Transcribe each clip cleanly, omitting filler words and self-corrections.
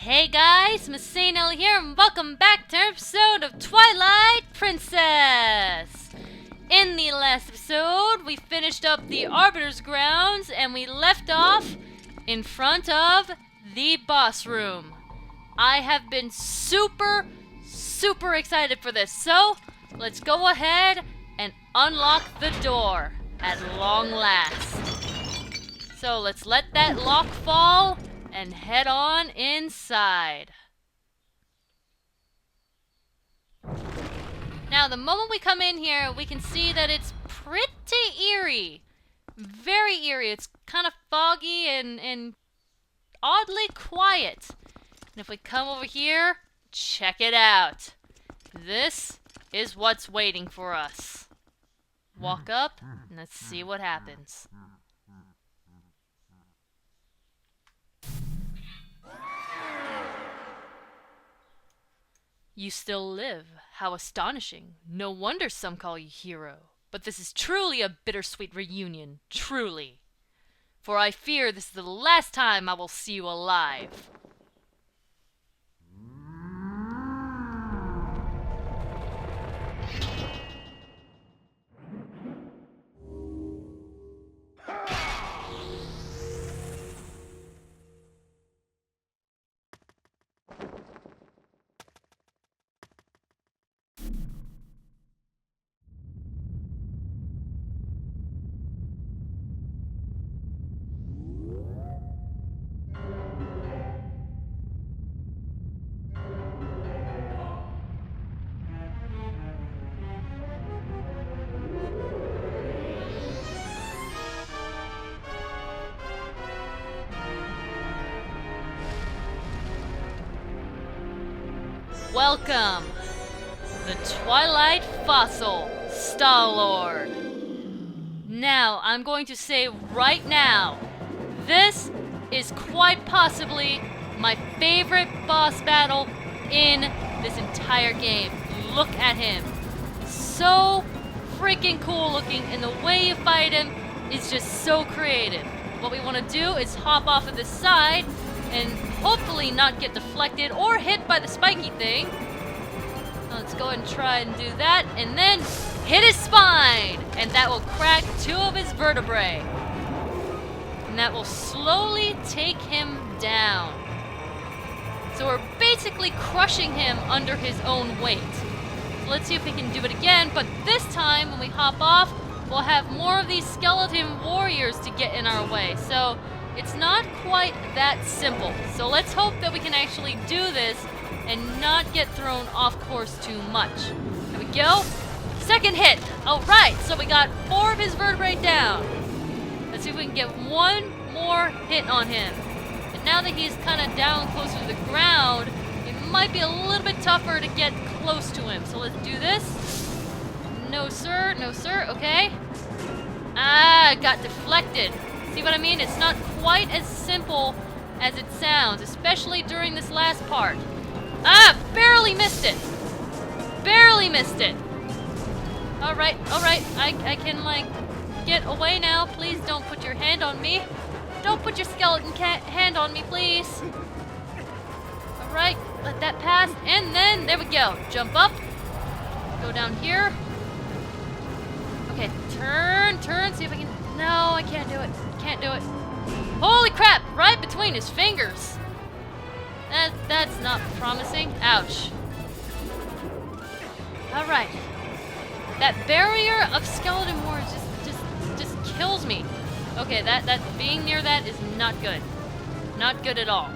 Hey guys, MasaeAnela here, and welcome back to an episode of Twilight Princess! In the last episode, we finished up the Arbiter's grounds, and we left off in front of the boss room. I have been super excited for this, so let's go ahead and unlock the door at long last. So let's let that lock fall and head on inside. Now, the moment we come in here, we can see that it's pretty eerie. Very eerie. It's kind of foggy and oddly quiet. And if we come over here, check it out. This is what's waiting for us. Walk up, and let's see what happens. You still live. How astonishing. No wonder some call you hero. But this is truly a bittersweet reunion. Truly. For I fear this is the last time I will see you alive. Welcome, the Twilight Fossil, Stallord. Now, I'm going to say right now, this is quite possibly my favorite boss battle in this entire game. Look at him. So freaking cool looking, and the way you fight him is just so creative. What we want to do is hop off of this side and hopefully not get deflected or hit by the spiky thing. Let's go ahead and try and do that, and then hit his spine, and that will crack 2 of his vertebrae. And that will slowly take him down. So we're basically crushing him under his own weight. So let's see if we can do it again, but this time when we hop off, we'll have more of these skeleton warriors to get in our way. So it's not quite that simple. So let's hope that we can actually do this and not get thrown off course too much. There we go. Second hit. Alright, so we got 4 of his vertebrae down. Let's see if we can get one more hit on him. And now that he's kind of down closer to the ground, it might be a little bit tougher to get close to him. So let's do this. No sir, no sir, okay. Ah, got deflected. See what I mean? It's not quite as simple as it sounds, especially during this last part. Ah, barely missed it. Barely missed it. Alright, I can, like, get away now. Please don't put your hand on me. Don't put your skeleton hand on me, please. Alright, let that pass, and then, there we go. Jump up. Go down here. Okay, turn, see if I can... No, I can't do it. Can't do it. Holy crap! Right between his fingers. That's not promising. Ouch. All right. That barrier of skeleton warriors just kills me. Okay, that being near that is not good. Not good at all.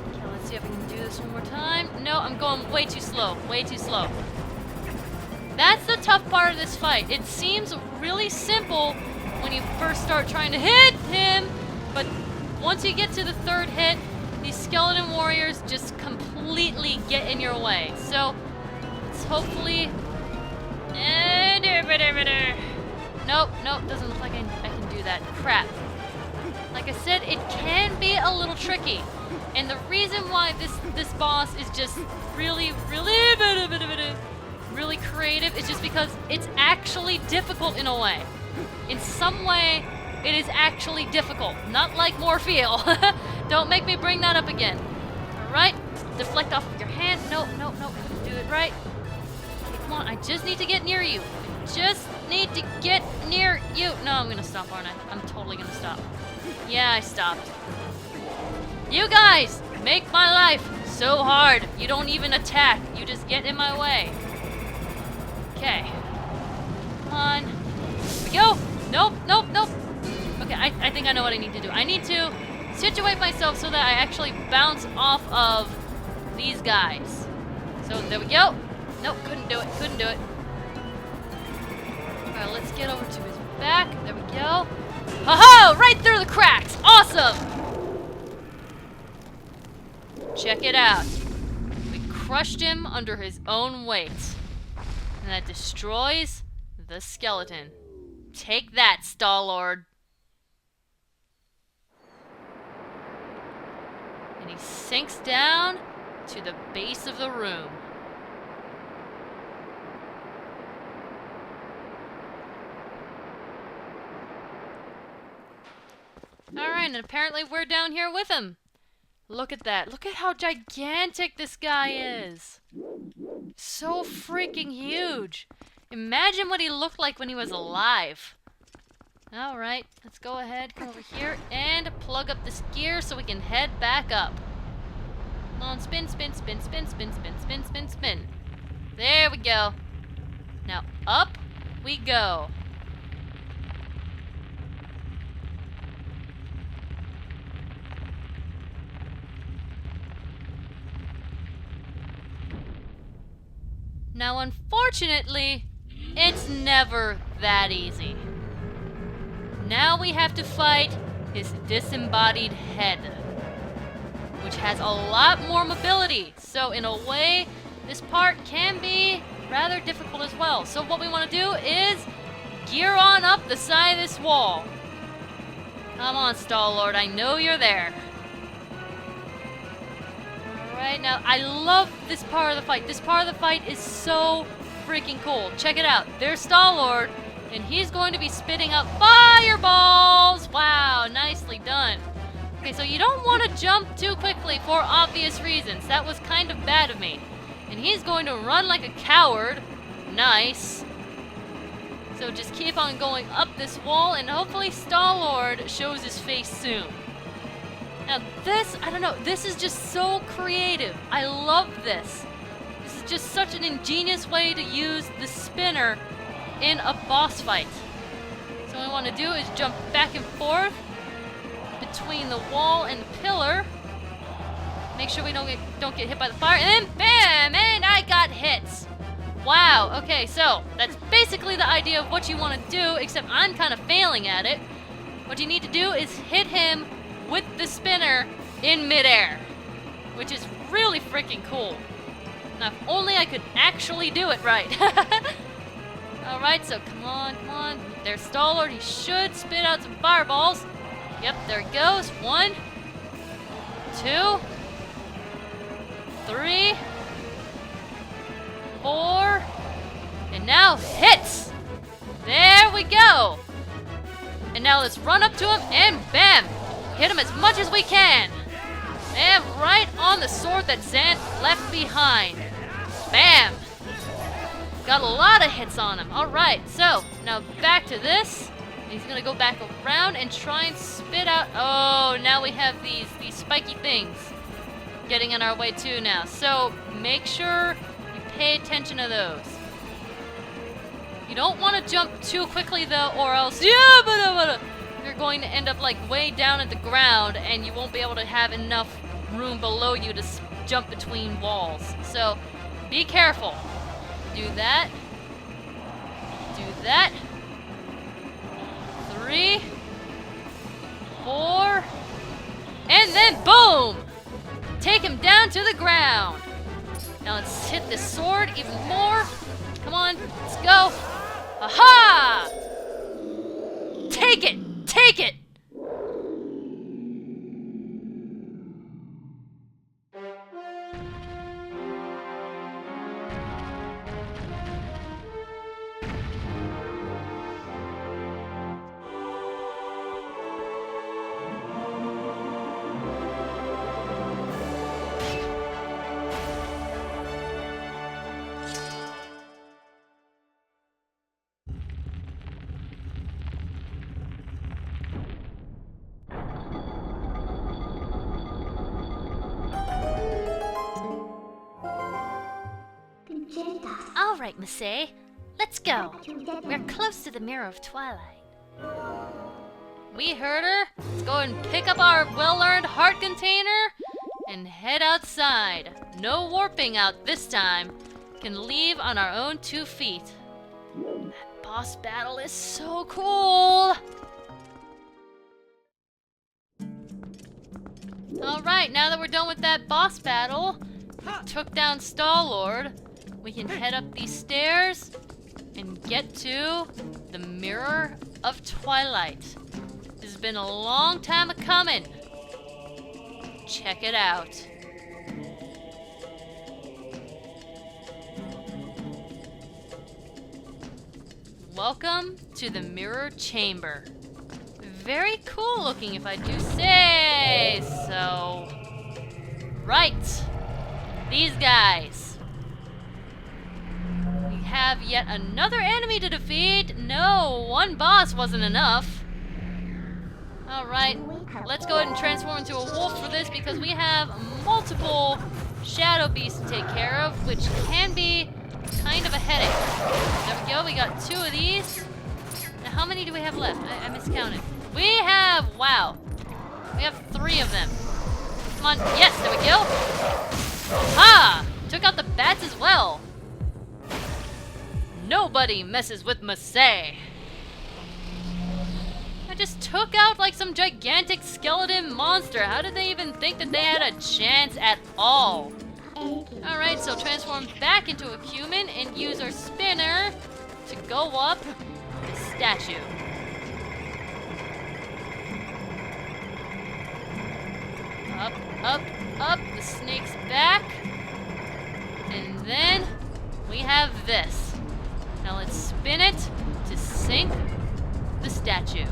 Okay, let's see if I can do this one more time. No, I'm going way too slow. Way too slow. That's the tough part of this fight. It seems really simple when you first start trying to hit him, but once you get to the 3rd hit, these skeleton warriors just completely get in your way. So, let's hopefully... Nope, doesn't look like I can do that. Crap. Like I said, it can be a little tricky. And the reason why this boss is just really creative is just because it's actually difficult in a way. In some way, it is actually difficult. Not like Morpheal. Don't make me bring that up again. Alright. Deflect off with your hand. Nope, nope, nope. Couldn't do it right. Okay, come on. I just need to get near you. Just need to get near you. No, I'm gonna stop, aren't I? I'm totally gonna stop. Yeah, I stopped. You guys make my life so hard. You don't even attack. You just get in my way. Okay. Come on. Here we go. Nope, nope, nope. Okay, I think I know what I need to do. I need to situate myself so that I actually bounce off of these guys. So there we go. Nope, couldn't do it. Couldn't do it. Alright, let's get over to his back. There we go. Ha-ha! Right through the cracks! Awesome! Check it out. We crushed him under his own weight. And that destroys the skeleton. Take that, Stallord. And he sinks down to the base of the room. Alright, and apparently we're down here with him. Look at that. Look at how gigantic this guy is. So freaking huge. Imagine what he looked like when he was alive. Alright, let's go ahead, come over here, and plug up this gear so we can head back up. Come on, spin, spin, spin, spin, spin, spin, spin, spin, spin. There we go. Now up we go. Now, unfortunately, it's never that easy. Now we have to fight his disembodied head, which has a lot more mobility. So in a way, this part can be rather difficult as well. So what we want to do is gear on up the side of this wall. Come on, Stallord, I know you're there. Alright, now I love this part of the fight. This part of the fight is so freaking cool. Check it out. There's Stallord, and he's going to be spitting up fireballs. Wow, nicely done. Okay, so you don't want to jump too quickly for obvious reasons. That was kind of bad of me. And he's going to run like a coward. Nice. So just keep on going up this wall, and hopefully Stallord shows his face soon. Now this, I don't know, this is just so creative. I love this. This is just such an ingenious way to use the spinner in a boss fight. So what we want to do is jump back and forth between the wall and the pillar. Make sure we don't get hit by the fire, and then bam! And I got hits. Wow, okay, so that's basically the idea of what you want to do, except I'm kind of failing at it. What you need to do is hit him with the spinner in midair, which is really freaking cool. Now, if only I could actually do it right. Alright, so come on, come on. There's Stallord. He should spit out some fireballs. Yep, there it goes. 1, 2, 3, 4, and now hits! There we go! And now let's run up to him and bam! Hit him as much as we can! And right on the sword that Zant left behind. Bam! Got a lot of hits on him. Alright, so now back to this. He's gonna go back around and try and spit out. Oh, now we have these spiky things getting in our way too now. So make sure you pay attention to those. You don't want to jump too quickly though, or else you're going to end up like way down at the ground, and you won't be able to have enough room below you to jump between walls. So be careful. Do that. Do that. 3, 4, and then boom! Take him down to the ground. Now let's hit this sword even more. Come on, let's go. Aha! Take it! Take it! Alright, Masae. Let's go. We're close to the Mirror of Twilight. We heard her. Let's go and pick up our well-earned heart container and head outside. No warping out this time. Can leave on our own 2 feet. That boss battle is so cool. Alright, now that we're done with that boss battle, we took down Stallord, we can head up these stairs and get to the Mirror of Twilight. This has been a long time a-coming. Check it out. Welcome to the Mirror Chamber. Very cool looking, if I do say so. Right. These guys. We have yet another enemy to defeat. No, one boss wasn't enough. Alright, let's go ahead and transform into a wolf for this because we have multiple shadow beasts to take care of, which can be kind of a headache. There we go, we got 2 of these. Now how many do we have left? I miscounted. We have 3 of them. Come on, yes, there we go. Ha! Took out the bats as well. Nobody messes with Masae. I just took out like some gigantic skeleton monster. How did they even think that they had a chance at all? Alright, so transform back into a human and use our spinner to go up the statue. Up, up, up, the snake's back. And then we have this. Now let's spin it to sink the statue.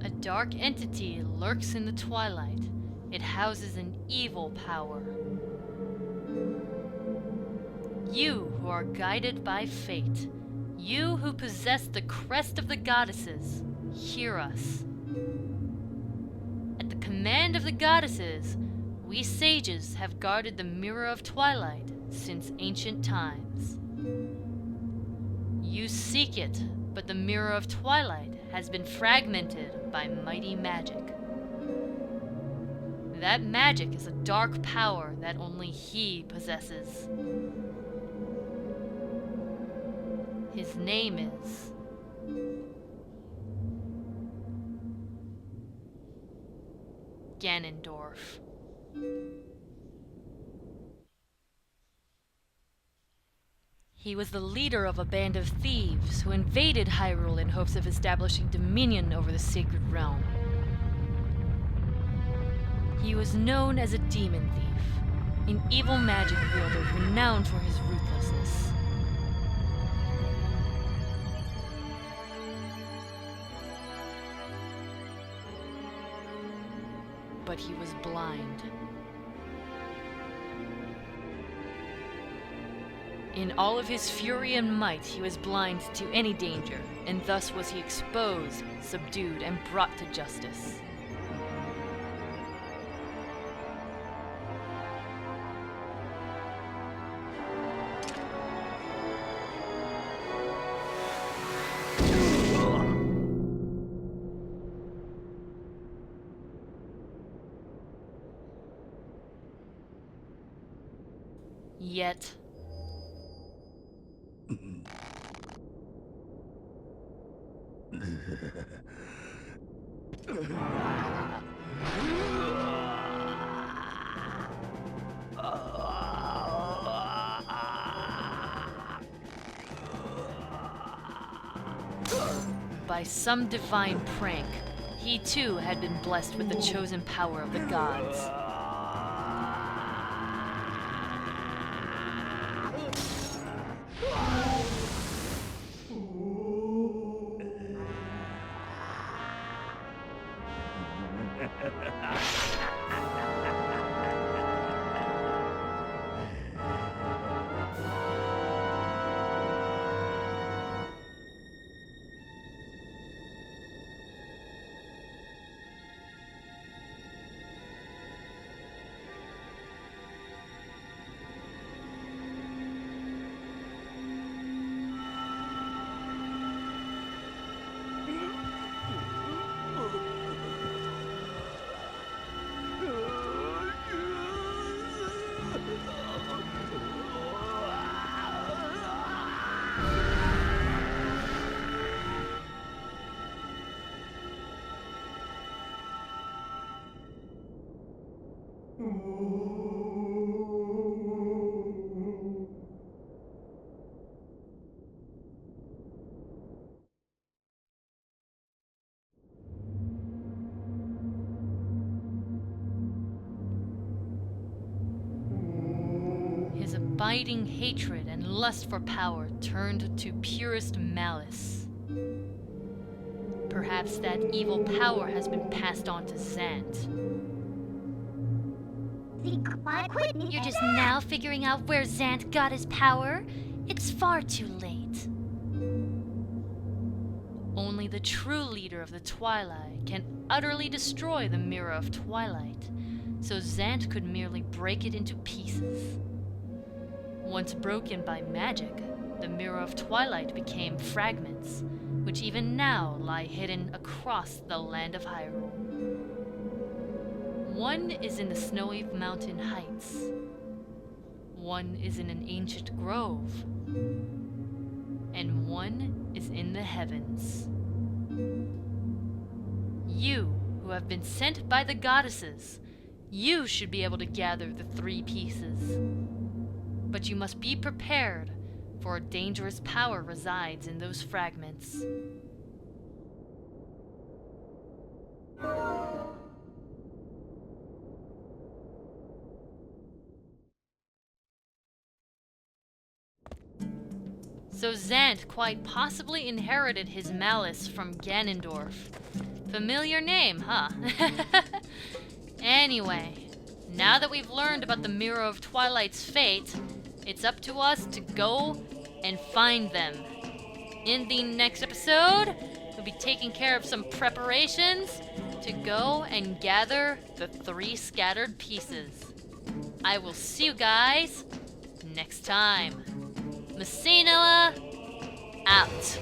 A dark entity lurks in the twilight. It houses an evil power. You who are guided by fate, you who possess the crest of the goddesses, hear us. At the command of the goddesses, we sages have guarded the Mirror of Twilight since ancient times. You seek it, but the Mirror of Twilight has been fragmented by mighty magic. That magic is a dark power that only he possesses. His name is Ganondorf. He was the leader of a band of thieves who invaded Hyrule in hopes of establishing dominion over the sacred realm. He was known as a demon thief, an evil magic wielder renowned for his ruthlessness. But he was blind. In all of his fury and might, he was blind to any danger, and thus was he exposed, subdued, and brought to justice. Yet. By some divine prank, he too had been blessed with the chosen power of the gods. His abiding hatred and lust for power turned to purest malice. Perhaps that evil power has been passed on to Zant. You're just now figuring out where Zant got his power? It's far too late. Only the true leader of the Twilight can utterly destroy the Mirror of Twilight, so Zant could merely break it into pieces. Once broken by magic, the Mirror of Twilight became fragments, which even now lie hidden across the land of Hyrule. One is in the snowy mountain heights. One is in an ancient grove. And one is in the heavens. You, who have been sent by the goddesses, you should be able to gather the three pieces. But you must be prepared, for a dangerous power resides in those fragments. So Zant quite possibly inherited his malice from Ganondorf. Familiar name, huh? Anyway, now that we've learned about the Mirror of Twilight's fate, it's up to us to go and find them. In the next episode, we'll be taking care of some preparations to go and gather the three scattered pieces. I will see you guys next time. MasaeAnela, out.